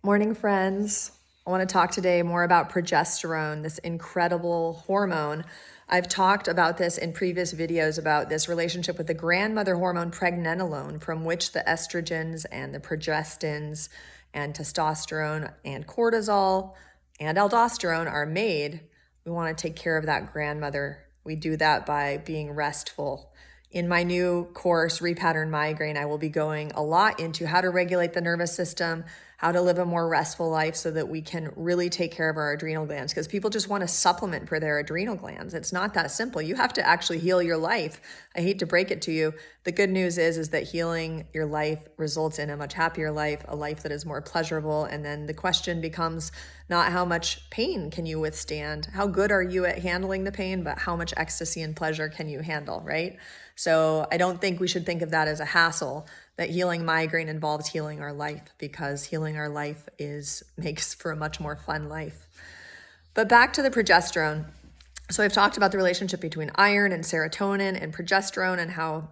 Morning, friends. I want to talk today more about progesterone, this incredible hormone. I've talked about this in previous videos about this relationship with the grandmother hormone pregnenolone, from which the estrogens and the progestins and testosterone and cortisol and aldosterone are made. We want to take care of that grandmother. We do that by being restful. In my new course, Repattern Migraine, I will be going a lot into how to regulate the nervous system, how to live a more restful life so that we can really take care of our adrenal glands, because people just want to supplement for their adrenal glands. It's not that simple. You have to actually heal your life. I hate to break it to you. The good news is that healing your life results in a much happier life, a life that is more pleasurable. And then the question becomes not how much pain can you withstand, how good are you at handling the pain, but how much ecstasy and pleasure can you handle, right? So I don't think we should think of that as a hassle, that healing migraine involves healing our life, because healing our life makes for a much more fun life. But back to the progesterone. So I've talked about the relationship between iron and serotonin and progesterone, and how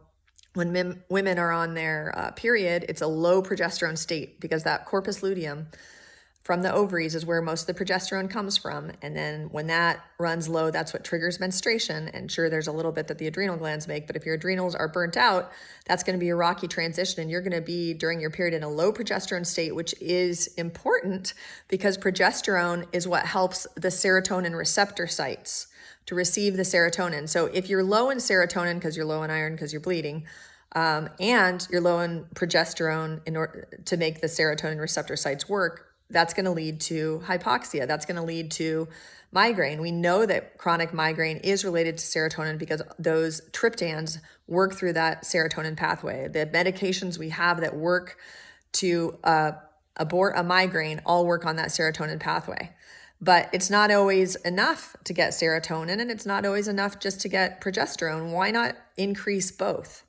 when women are on their period, it's a low progesterone state, because that corpus luteum from the ovaries is where most of the progesterone comes from. And then when that runs low, that's what triggers menstruation. And sure, there's a little bit that the adrenal glands make, but if your adrenals are burnt out, that's going to be a rocky transition. And you're going to be, during your period, in a low progesterone state, which is important because progesterone is what helps the serotonin receptor sites to receive the serotonin. So if you're low in serotonin because you're low in iron because you're bleeding, and you're low in progesterone in order to make the serotonin receptor sites work, that's going to lead to hypoxia. That's going to lead to migraine. We know that chronic migraine is related to serotonin because those triptans work through that serotonin pathway. The medications we have that work to abort a migraine all work on that serotonin pathway. But it's not always enough to get serotonin, and it's not always enough just to get progesterone. Why not increase both?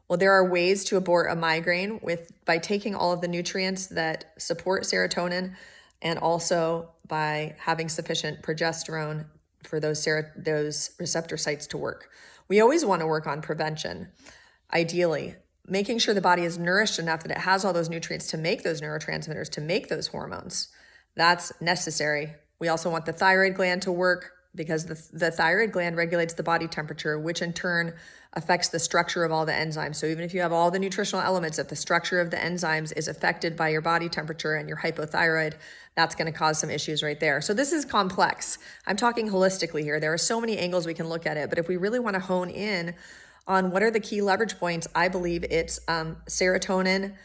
Well, there are ways to abort a migraine by taking all of the nutrients that support serotonin, and also by having sufficient progesterone for those receptor sites to work. We always want to work on prevention, ideally, making sure the body is nourished enough that it has all those nutrients to make those neurotransmitters, to make those hormones. That's necessary. We also want the thyroid gland to work, because the thyroid gland regulates the body temperature, which in turn affects the structure of all the enzymes. So even if you have all the nutritional elements, if the structure of the enzymes is affected by your body temperature and your hypothyroid, that's going to cause some issues right there. So this is complex. I'm talking holistically here. There are so many angles we can look at it, but if we really want to hone in on what are the key leverage points, I believe it's serotonin,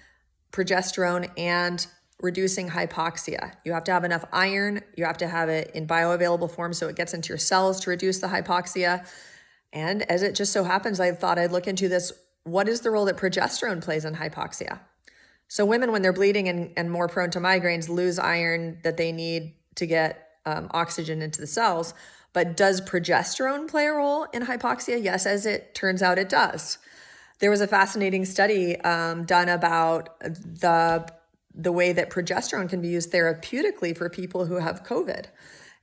progesterone, and reducing hypoxia. You have to have enough iron. You have to have it in bioavailable form so it gets into your cells to reduce the hypoxia. And as it just so happens, I thought I'd look into this. What is the role that progesterone plays in hypoxia? So women, when they're bleeding and more prone to migraines, lose iron that they need to get oxygen into the cells. But does progesterone play a role in hypoxia? Yes, as it turns out, it does. There was a fascinating study done about the way that progesterone can be used therapeutically for people who have COVID.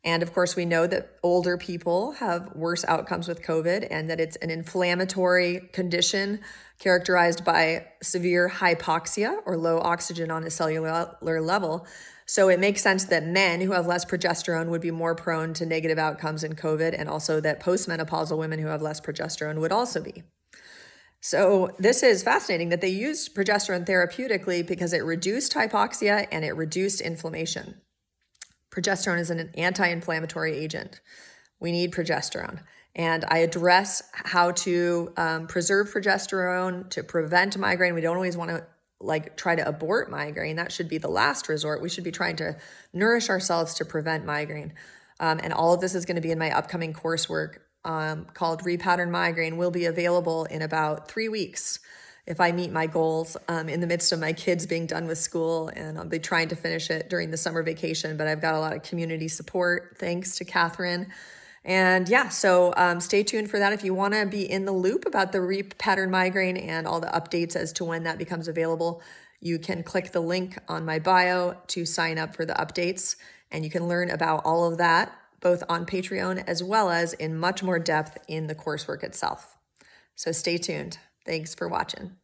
And of course, we know that older people have worse outcomes with COVID, and that it's an inflammatory condition characterized by severe hypoxia, or low oxygen on a cellular level. So it makes sense that men who have less progesterone would be more prone to negative outcomes in COVID, and also that postmenopausal women who have less progesterone would also be. So this is fascinating that they used progesterone therapeutically because it reduced hypoxia and it reduced inflammation. Progesterone is an anti-inflammatory agent. We need progesterone. And I address how to preserve progesterone to prevent migraine. We don't always want to try to abort migraine. That should be the last resort. We should be trying to nourish ourselves to prevent migraine. And all of this is going to be in my upcoming coursework called Repattern Migraine. Will be available in about 3 weeks if I meet my goals in the midst of my kids being done with school, and I'll be trying to finish it during the summer vacation, but I've got a lot of community support thanks to Catherine. And yeah, so stay tuned for that. If you want to be in the loop about the Repattern Migraine and all the updates as to when that becomes available, you can click the link on my bio to sign up for the updates, and you can learn about all of that both on Patreon as well as in much more depth in the coursework itself. So stay tuned. Thanks for watching.